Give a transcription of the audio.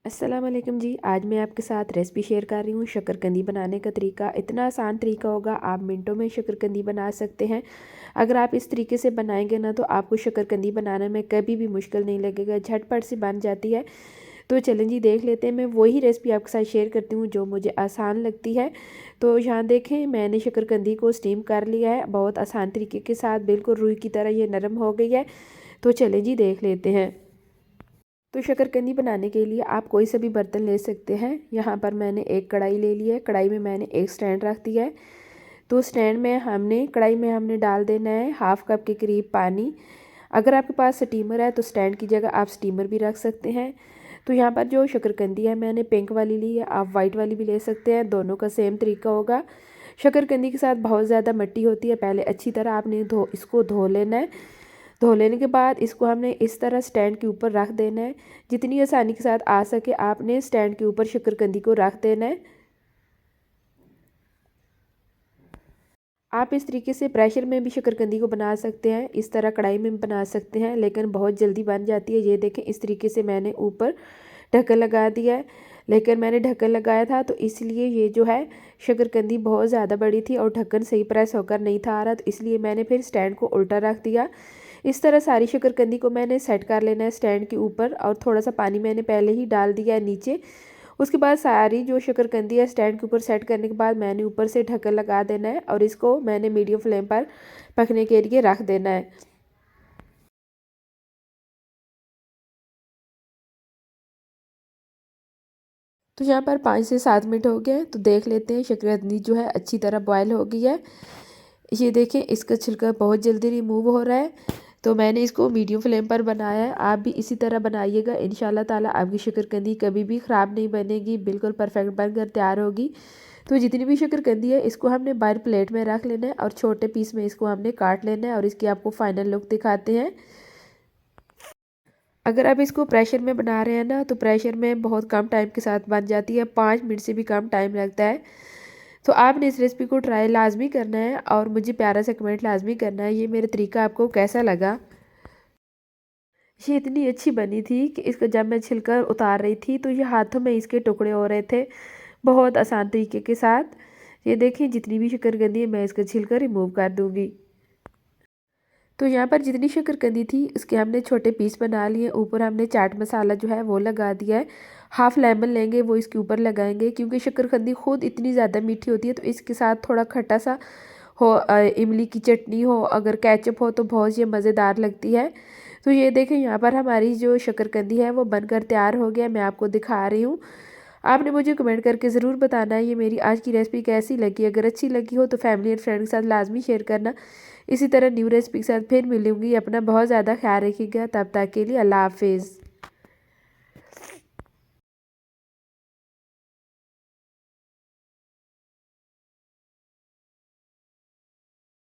अस्सलाम वालेकुम जी। आज मैं आपके साथ रेसिपी शेयर कर रही हूँ शकरकंदी बनाने का तरीका। इतना आसान तरीका होगा, आप मिनटों में शकरकंदी बना सकते हैं। अगर आप इस तरीके से बनाएंगे ना तो आपको शकरकंदी बनाने में कभी भी मुश्किल नहीं लगेगा, झटपट से बन जाती है। तो चलें जी देख लेते हैं। मैं वही रेसिपी आपके साथ शेयर करती हूँ जो मुझे आसान लगती है। तो यहाँ देखें, मैंने शकरकंदी को स्टीम कर लिया है बहुत आसान तरीके के साथ, बिल्कुल रुई की तरह ये नरम हो गई है। तो चलें जी देख लेते हैं। तो शकरकंदी बनाने के लिए आप कोई सा भी बर्तन ले सकते हैं। यहाँ पर मैंने एक कढ़ाई ले ली है, कढ़ाई में मैंने एक स्टैंड रख दिया है। तो स्टैंड में कढ़ाई में हमने डाल देना है हाफ़ कप के करीब पानी। अगर आपके पास स्टीमर है तो स्टैंड की जगह आप स्टीमर भी रख सकते हैं। तो यहाँ पर जो शकरकंदी है मैंने पिंक वाली ली है, आप वाइट वाली भी ले सकते हैं, दोनों का सेम तरीका होगा। शकरकंदी के साथ बहुत ज़्यादा मिट्टी होती है, पहले अच्छी तरह आपने इसको धो लेना है। धो लेने के बाद इसको हमने इस तरह स्टैंड के ऊपर रख देना है। जितनी आसानी के साथ आ सके आपने स्टैंड के ऊपर शकरकंदी को रख देना है। आप इस तरीके से प्रेशर में भी शकरकंदी को बना सकते हैं, इस तरह कढ़ाई में भी बना सकते हैं, लेकिन बहुत जल्दी बन जाती है। ये देखें, इस तरीके से मैंने ऊपर ढक्कन लगा दिया है, लेकिन मैंने ढक्कन लगाया था तो इसलिए ये जो है शकरकंदी बहुत ज़्यादा बड़ी थी और ढक्कन सही प्रेस होकर नहीं था आ रहा, तो इसलिए मैंने फिर स्टैंड को उल्टा रख दिया। इस तरह सारी शकरकंदी को मैंने सेट कर लेना है स्टैंड के ऊपर, और थोड़ा सा पानी मैंने पहले ही डाल दिया है नीचे। उसके बाद सारी जो शकरकंदी है स्टैंड के ऊपर सेट करने के बाद मैंने ऊपर से ढक्कन लगा देना है और इसको मैंने मीडियम फ्लेम पर पकने के लिए रख देना है। तो यहाँ पर 5 से 7 मिनट हो गए, तो देख लेते हैं शकरकंदी जो है अच्छी तरह बॉयल हो गई है। ये देखें, इसका छिलका बहुत जल्दी रिमूव हो रहा है। तो मैंने इसको मीडियम फ्लेम पर बनाया है, आप भी इसी तरह बनाइएगा। इंशाल्लाह ताला आपकी शकरकंदी कभी भी ख़राब नहीं बनेगी, बिल्कुल परफेक्ट बनकर तैयार होगी। तो जितनी भी शकरकंदी है इसको हमने बाहर प्लेट में रख लेना है और छोटे पीस में इसको हमने काट लेना है, और इसकी आपको फाइनल लुक दिखाते हैं। अगर आप इसको प्रेशर में बना रहे हैं ना तो प्रेशर में बहुत कम टाइम के साथ बन जाती है, 5 मिनट से भी कम टाइम लगता है। तो आपने इस रेसिपी को ट्राई लाजमी करना है और मुझे प्यारा सा कमेंट लाजमी करना है ये मेरा तरीका आपको कैसा लगा। ये इतनी अच्छी बनी थी कि इसको जब मैं छिलका उतार रही थी तो ये हाथों में इसके टुकड़े हो रहे थे, बहुत आसान तरीके के साथ। ये देखिए, जितनी भी शकरकंदी है मैं इसका छिलका रिमूव कर दूँगी। तो यहाँ पर जितनी शकरकंदी थी उसके हमने छोटे पीस बना लिए। ऊपर हमने चाट मसाला जो है वो लगा दिया है। हाफ़ लेमन लेंगे वो इसके ऊपर लगाएंगे, क्योंकि शकरकंदी खुद इतनी ज़्यादा मीठी होती है तो इसके साथ थोड़ा खट्टा सा हो, इमली की चटनी हो, अगर केचप हो तो बहुत ये मज़ेदार लगती है। तो ये देखें, यहाँ पर हमारी जो शकरकंदी है वो बनकर तैयार हो गया, मैं आपको दिखा रही हूँ। आपने मुझे कमेंट करके ज़रूर बताना है ये मेरी आज की रेसिपी कैसी लगी। अगर अच्छी लगी हो तो फैमिली एंड फ्रेंड के साथ लाजमी शेयर करना। इसी तरह न्यू रेसिपी के साथ फिर मिलूंगी। अपना बहुत ज़्यादा ख्याल रखिएगा, तब तक के लिए अल्लाह हाफिज़।